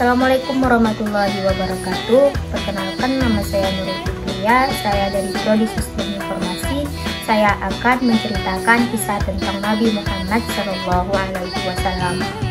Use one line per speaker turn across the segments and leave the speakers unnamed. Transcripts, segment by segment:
Assalamualaikum warahmatullahi wabarakatuh. Perkenalkan, nama saya Nurul Fikriya. Saya dari Prodi Sistem Informasi. Saya akan menceritakan kisah tentang Nabi Muhammad SAW.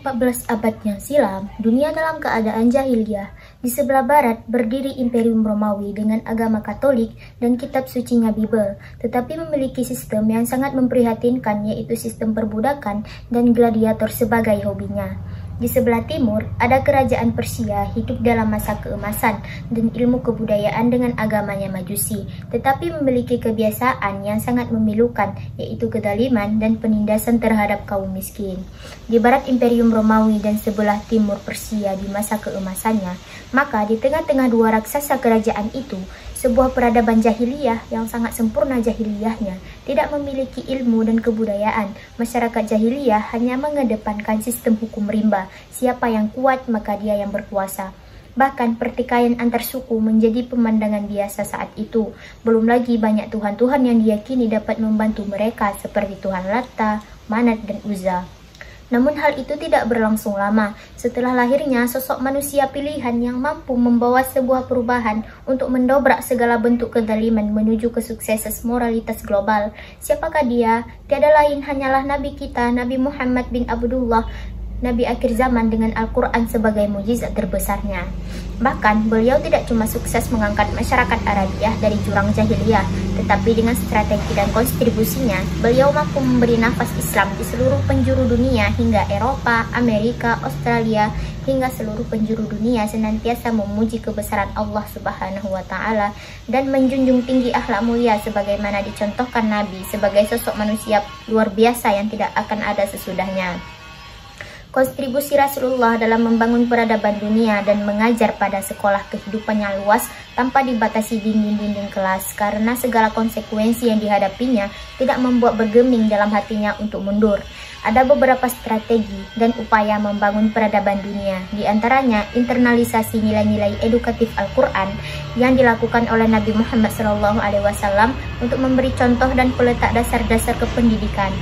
14 abad yang silam, dunia dalam keadaan jahiliyah. Di sebelah barat berdiri Imperium Romawi dengan agama Katolik dan kitab sucinya Bible, tetapi memiliki sistem yang sangat memprihatinkan, yaitu sistem perbudakan dan gladiator sebagai hobinya. Di sebelah timur, ada kerajaan Persia hidup dalam masa keemasan dan ilmu kebudayaan dengan agamanya Majusi, tetapi memiliki kebiasaan yang sangat memilukan, yaitu kezaliman dan penindasan terhadap kaum miskin. Di barat Imperium Romawi dan sebelah timur Persia di masa keemasannya, maka di tengah-tengah dua raksasa kerajaan itu, sebuah peradaban jahiliyah yang sangat sempurna jahiliyahnya, tidak memiliki ilmu dan kebudayaan. Masyarakat jahiliyah hanya mengedepankan sistem hukum rimba. Siapa yang kuat, maka dia yang berkuasa. Bahkan pertikaian antar suku menjadi pemandangan biasa saat itu. Belum lagi banyak tuhan-tuhan yang diyakini dapat membantu mereka, seperti Tuhan Latta, Manat, dan Uzza. Namun hal itu tidak berlangsung lama. Setelah lahirnya sosok manusia pilihan yang mampu membawa sebuah perubahan untuk mendobrak segala bentuk kezaliman menuju kesuksesan moralitas global. Siapakah dia? Tiada lain hanyalah Nabi kita, Nabi Muhammad bin Abdullah, Nabi akhir zaman dengan Al-Quran sebagai mukjizat terbesarnya. Bahkan, beliau tidak cuma sukses mengangkat masyarakat Arabiah dari jurang jahiliyah, tetapi dengan strategi dan kontribusinya, beliau mampu memberi nafas Islam di seluruh penjuru dunia hingga Eropa, Amerika, Australia, hingga seluruh penjuru dunia senantiasa memuji kebesaran Allah Subhanahu wa Ta'ala dan menjunjung tinggi akhlak mulia sebagaimana dicontohkan Nabi sebagai sosok manusia luar biasa yang tidak akan ada sesudahnya. Kontribusi Rasulullah dalam membangun peradaban dunia dan mengajar pada sekolah kehidupan yang luas tanpa dibatasi dinding-dinding kelas, karena segala konsekuensi yang dihadapinya tidak membuat bergeming dalam hatinya untuk mundur. Ada beberapa strategi dan upaya membangun peradaban dunia, di antaranya internalisasi nilai-nilai edukatif Al-Quran yang dilakukan oleh Nabi Muhammad SAW untuk memberi contoh dan peletak dasar-dasar kependidikan.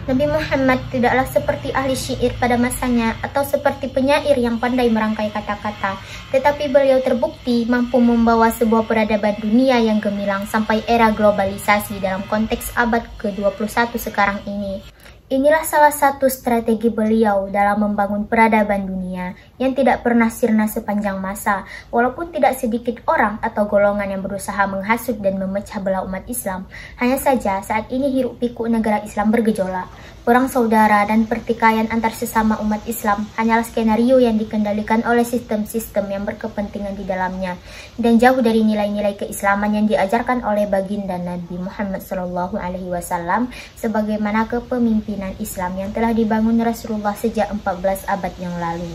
Nabi Muhammad tidaklah seperti ahli syair pada masanya atau seperti penyair yang pandai merangkai kata-kata, tetapi beliau terbukti mampu membawa sebuah peradaban dunia yang gemilang sampai era globalisasi dalam konteks abad ke-21 sekarang ini. Inilah salah satu strategi beliau dalam membangun peradaban dunia yang tidak pernah sirna sepanjang masa. Walaupun tidak sedikit orang atau golongan yang berusaha menghasut dan memecah belah umat Islam, hanya saja saat ini hiruk pikuk negara Islam bergejolak. Perang saudara dan pertikaian antar sesama umat Islam hanyalah skenario yang dikendalikan oleh sistem-sistem yang berkepentingan di dalamnya dan jauh dari nilai-nilai keislaman yang diajarkan oleh baginda Nabi Muhammad SAW sebagaimana kepemimpinan Islam yang telah dibangun Rasulullah sejak 14 abad yang lalu.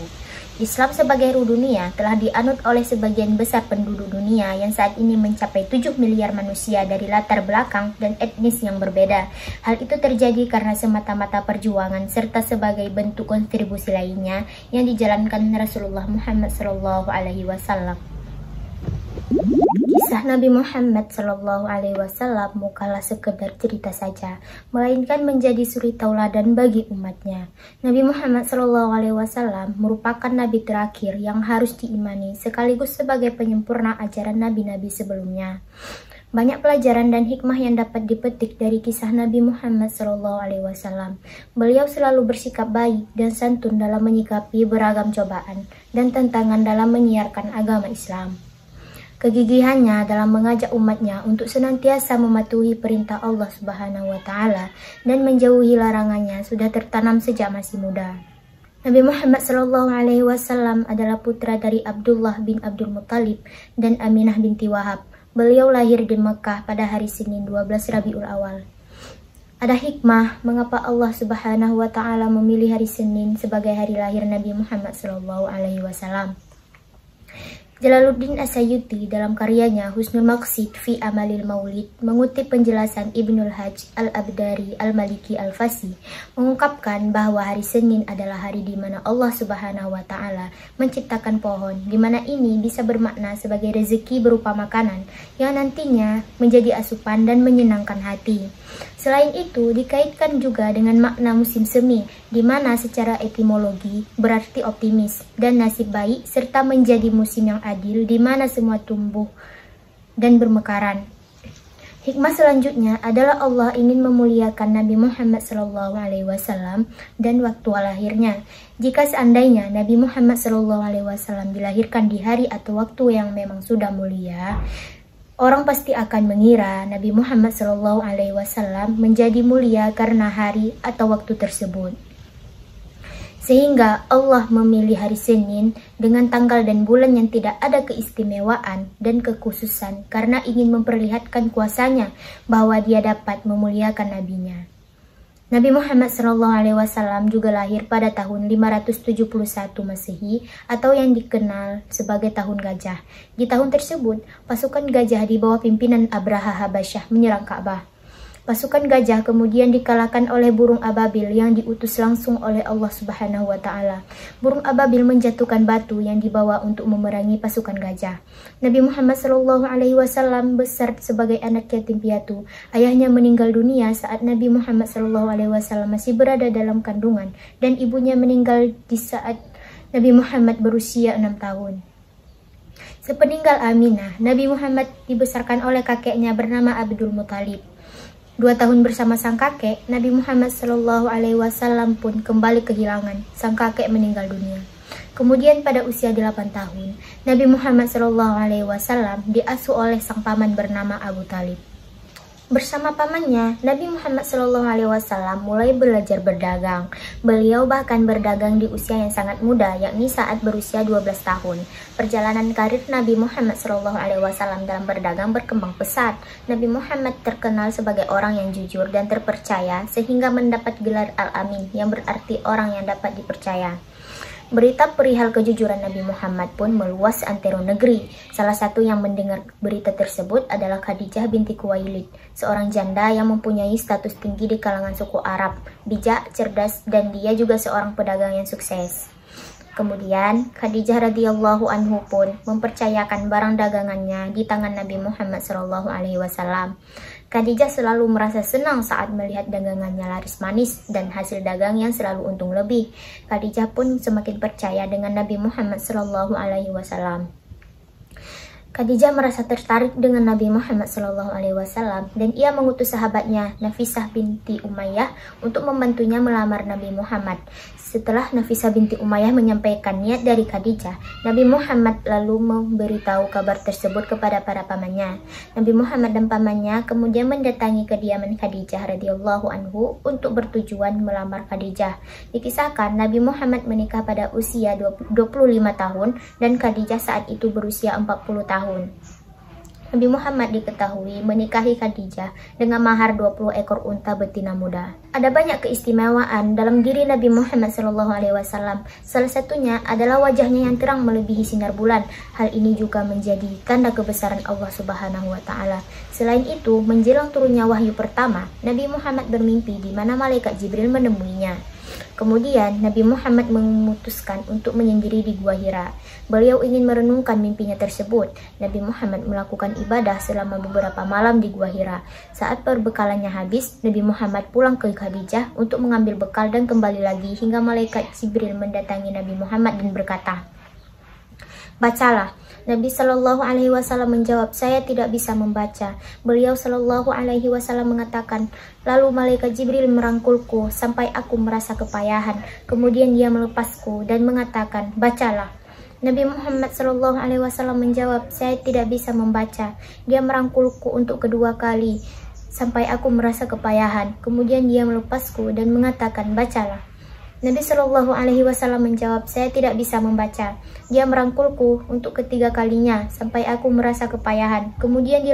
Islam sebagai ruh dunia telah dianut oleh sebagian besar penduduk dunia yang saat ini mencapai 7 miliar manusia dari latar belakang dan etnis yang berbeda. Hal itu terjadi karena semata-mata perjuangan serta sebagai bentuk kontribusi lainnya yang dijalankan Rasulullah Muhammad SAW. Kisah Nabi Muhammad SAW bukanlah sekedar cerita saja, melainkan menjadi suri tauladan bagi umatnya. Nabi Muhammad SAW merupakan nabi terakhir yang harus diimani sekaligus sebagai penyempurna ajaran nabi-nabi sebelumnya. Banyak pelajaran dan hikmah yang dapat dipetik dari kisah Nabi Muhammad SAW. Beliau selalu bersikap baik dan santun dalam menyikapi beragam cobaan dan tantangan dalam menyiarkan agama Islam. Kegigihannya dalam mengajak umatnya untuk senantiasa mematuhi perintah Allah Subhanahu wa Ta'ala dan menjauhi larangannya sudah tertanam sejak masih muda. Nabi Muhammad SAW adalah putra dari Abdullah bin Abdul Muttalib dan Aminah binti Wahab. Beliau lahir di Mekah pada hari Senin 12 Rabiul Awal. Ada hikmah mengapa Allah Subhanahu wa Ta'ala memilih hari Senin sebagai hari lahir Nabi Muhammad SAW. Jalaluddin As-Sayuti dalam karyanya Husnul Maqsid fi Amalil Maulid mengutip penjelasan Ibnul Hajj Al-Abdari Al-Maliki Al-Fasi mengungkapkan bahwa hari Senin adalah hari di mana Allah Subhanahu wa Ta'ala menciptakan pohon, di mana ini bisa bermakna sebagai rezeki berupa makanan yang nantinya menjadi asupan dan menyenangkan hati. Selain itu, dikaitkan juga dengan makna musim semi, di mana secara etimologi berarti optimis dan nasib baik, serta menjadi musim yang adil di mana semua tumbuh dan bermekaran. Hikmah selanjutnya adalah Allah ingin memuliakan Nabi Muhammad SAW dan waktu lahirnya. Jika seandainya Nabi Muhammad SAW dilahirkan di hari atau waktu yang memang sudah mulia, orang pasti akan mengira Nabi Muhammad SAW menjadi mulia karena hari atau waktu tersebut. Sehingga Allah memilih hari Senin dengan tanggal dan bulan yang tidak ada keistimewaan dan kekhususan karena ingin memperlihatkan kuasanya bahwa dia dapat memuliakan nabinya. Nabi Muhammad SAW juga lahir pada tahun 571 Masehi atau yang dikenal sebagai tahun gajah. Di tahun tersebut, pasukan gajah di bawah pimpinan Abraha Habasyah menyerang Ka'bah. Pasukan gajah kemudian dikalahkan oleh burung ababil yang diutus langsung oleh Allah Subhanahu wa Ta'ala. Burung ababil menjatuhkan batu yang dibawa untuk memerangi pasukan gajah. Nabi Muhammad SAW besar sebagai anak yatim piatu. Ayahnya meninggal dunia saat Nabi Muhammad SAW masih berada dalam kandungan, dan ibunya meninggal di saat Nabi Muhammad berusia 6 tahun. Sepeninggal Aminah, Nabi Muhammad dibesarkan oleh kakeknya bernama Abdul Muthalib. 2 tahun bersama sang kakek, Nabi Muhammad SAW pun kembali kehilangan. Sang kakek meninggal dunia. Kemudian pada usia 8 tahun, Nabi Muhammad SAW diasuh oleh sang paman bernama Abu Talib. Bersama pamannya, Nabi Muhammad SAW mulai belajar berdagang. Beliau bahkan berdagang di usia yang sangat muda, yakni saat berusia 12 tahun. Perjalanan karir Nabi Muhammad SAW dalam berdagang berkembang pesat. Nabi Muhammad terkenal sebagai orang yang jujur dan terpercaya, sehingga mendapat gelar Al-Amin, yang berarti orang yang dapat dipercaya. Berita perihal kejujuran Nabi Muhammad pun meluas antero negeri. Salah satu yang mendengar berita tersebut adalah Khadijah binti Khuwailid, seorang janda yang mempunyai status tinggi di kalangan suku Arab, bijak, cerdas, dan dia juga seorang pedagang yang sukses. Kemudian, Khadijah radhiyallahu anhu pun mempercayakan barang dagangannya di tangan Nabi Muhammad SAW. Khadijah selalu merasa senang saat melihat dagangannya laris manis dan hasil dagang yang selalu untung lebih. Khadijah pun semakin percaya dengan Nabi Muhammad SAW. Khadijah merasa tertarik dengan Nabi Muhammad SAW dan ia mengutus sahabatnya Nafisah binti Umayyah untuk membantunya melamar Nabi Muhammad. Setelah Nafisah binti Umayyah menyampaikan niat dari Khadijah, Nabi Muhammad lalu memberitahu kabar tersebut kepada para pamannya. Nabi Muhammad dan pamannya kemudian mendatangi kediaman Khadijah radhiyallahu anhu untuk bertujuan melamar Khadijah. Dikisahkan Nabi Muhammad menikah pada usia 25 tahun dan Khadijah saat itu berusia 40 tahun. Nabi Muhammad diketahui menikahi Khadijah dengan mahar 20 ekor unta betina muda. Ada banyak keistimewaan dalam diri Nabi Muhammad SAW. Salah satunya adalah wajahnya yang terang melebihi sinar bulan. Hal ini juga menjadi tanda kebesaran Allah Subhanahu wa Ta'ala. Selain itu, menjelang turunnya wahyu pertama, Nabi Muhammad bermimpi di mana malaikat Jibril menemuinya. Kemudian Nabi Muhammad memutuskan untuk menyendiri di Gua Hira. Beliau ingin merenungkan mimpinya tersebut. Nabi Muhammad melakukan ibadah selama beberapa malam di Gua Hira. Saat perbekalannya habis, Nabi Muhammad pulang ke Khadijah untuk mengambil bekal dan kembali lagi hingga malaikat Jibril mendatangi Nabi Muhammad dan berkata, "Bacalah." Nabi SAW menjawab, "Saya tidak bisa membaca." Beliau SAW mengatakan, "Lalu malaikat Jibril merangkulku sampai aku merasa kepayahan. Kemudian dia melepasku dan mengatakan, 'Bacalah.'" Nabi Muhammad SAW menjawab, "Saya tidak bisa membaca." Dia merangkulku untuk kedua kali sampai aku merasa kepayahan. Kemudian dia melepasku dan mengatakan, "Bacalah." Nabi SAW menjawab, "Saya tidak bisa membaca." Dia merangkulku untuk ketiga kalinya sampai aku merasa kepayahan. Kemudian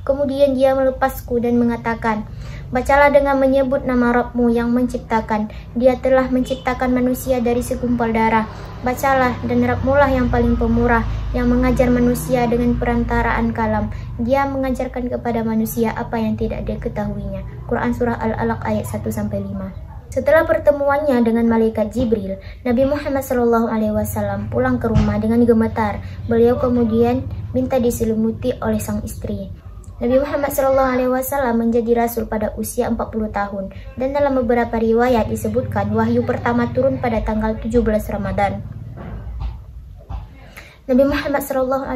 Kemudian dia melepasku dan mengatakan, bacalah dengan menyebut nama Rabbmu yang menciptakan. Dia telah menciptakan manusia dari segumpal darah. Bacalah, dan Rabbmu lah yang paling pemurah, yang mengajar manusia dengan perantaraan kalam. Dia mengajarkan kepada manusia apa yang tidak diketahuinya. Quran Surah Al-Alaq ayat 1-5. Setelah pertemuannya dengan malaikat Jibril, Nabi Muhammad SAW pulang ke rumah dengan gemetar. Beliau kemudian minta diselimuti oleh sang istri. Nabi Muhammad SAW menjadi rasul pada usia 40 tahun, dan dalam beberapa riwayat disebutkan wahyu pertama turun pada tanggal 17 Ramadan. Nabi Muhammad SAW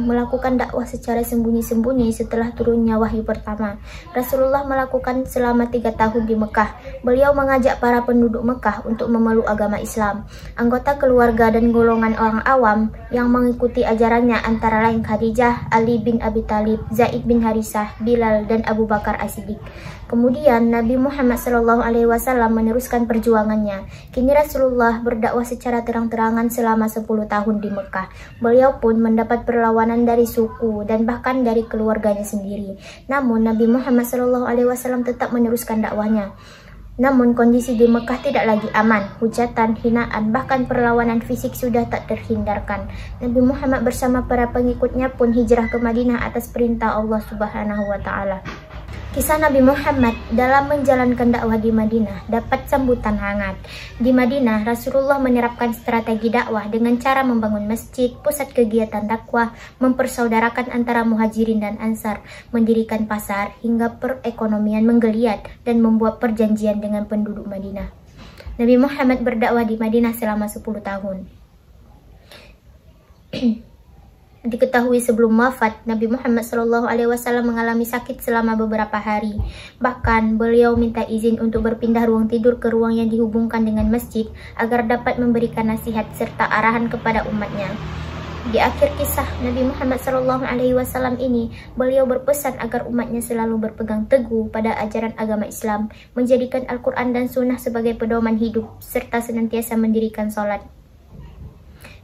melakukan dakwah secara sembunyi-sembunyi setelah turunnya wahyu pertama. Rasulullah melakukan selama 3 tahun di Mekah. Beliau mengajak para penduduk Mekah untuk memeluk agama Islam. Anggota keluarga dan golongan orang awam yang mengikuti ajarannya antara lain Khadijah, Ali bin Abi Thalib, Zaid bin Harisah, Bilal, dan Abu Bakar As-Siddiq. Kemudian Nabi Muhammad SAW meneruskan perjuangannya. Kini Rasulullah berdakwah secara terang-terangan selama 10 tahun di Mekah. Beliau pun mendapat perlawanan dari suku dan bahkan dari keluarganya sendiri. Namun Nabi Muhammad SAW tetap meneruskan dakwahnya. Namun kondisi di Mekah tidak lagi aman. Hujatan, hinaan, bahkan perlawanan fisik sudah tak terhindarkan. Nabi Muhammad bersama para pengikutnya pun hijrah ke Madinah atas perintah Allah Subhanahu wa Ta'ala. Kisah Nabi Muhammad dalam menjalankan dakwah di Madinah dapat sambutan hangat. Di Madinah, Rasulullah menerapkan strategi dakwah dengan cara membangun masjid, pusat kegiatan dakwah, mempersaudarakan antara muhajirin dan ansar, mendirikan pasar, hingga perekonomian menggeliat dan membuat perjanjian dengan penduduk Madinah. Nabi Muhammad berdakwah di Madinah selama 10 tahun. Diketahui sebelum wafat, Nabi Muhammad SAW mengalami sakit selama beberapa hari. Bahkan, beliau minta izin untuk berpindah ruang tidur ke ruang yang dihubungkan dengan masjid agar dapat memberikan nasihat serta arahan kepada umatnya. Di akhir kisah Nabi Muhammad SAW ini, beliau berpesan agar umatnya selalu berpegang teguh pada ajaran agama Islam, menjadikan Al-Quran dan Sunnah sebagai pedoman hidup, serta senantiasa mendirikan sholat.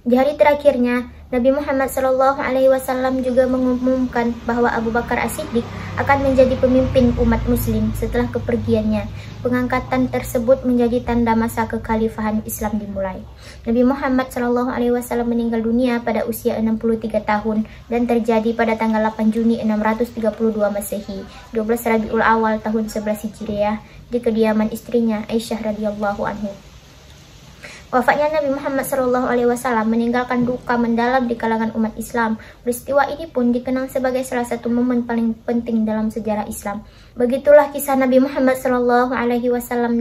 Di hari terakhirnya, Nabi Muhammad SAW juga mengumumkan bahwa Abu Bakar As-Siddiq akan menjadi pemimpin umat muslim setelah kepergiannya. Pengangkatan tersebut menjadi tanda masa kekhalifahan Islam dimulai. Nabi Muhammad SAW meninggal dunia pada usia 63 tahun dan terjadi pada tanggal 8 Juni 632 Masehi, 12 Rabiul Awal tahun 11 Hijriah, di kediaman istrinya Aisyah radhiyallahu anhu. Wafatnya Nabi Muhammad SAW meninggalkan duka mendalam di kalangan umat Islam. Peristiwa ini pun dikenang sebagai salah satu momen paling penting dalam sejarah Islam. Begitulah kisah Nabi Muhammad SAW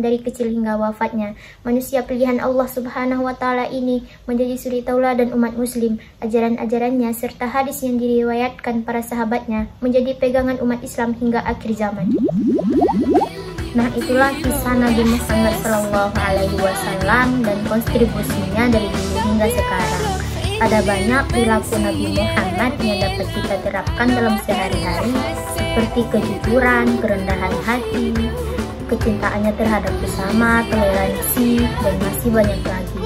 dari kecil hingga wafatnya. Manusia pilihan Allah Subhanahu wa Ta'ala ini menjadi suri tauladan umat Muslim. Ajaran-ajarannya serta hadis yang diriwayatkan para sahabatnya menjadi pegangan umat Islam hingga akhir zaman. Nah, itulah kisah Nabi Muhammad SAW dan kontribusinya dari dulu hingga sekarang. Ada banyak perilaku Nabi Muhammad yang dapat kita terapkan dalam sehari-hari, seperti kejujuran, kerendahan hati, kecintaannya terhadap sesama, toleransi, dan masih banyak lagi.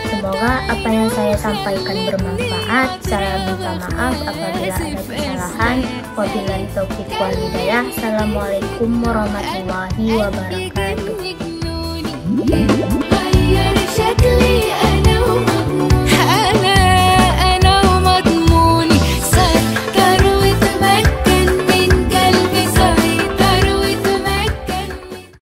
Semoga apa yang saya sampaikan bermanfaat. Saya minta maaf apabila ada kesalahan. Wabillahi taufiq wal hidayah. Assalamualaikum warahmatullahi wabarakatuh.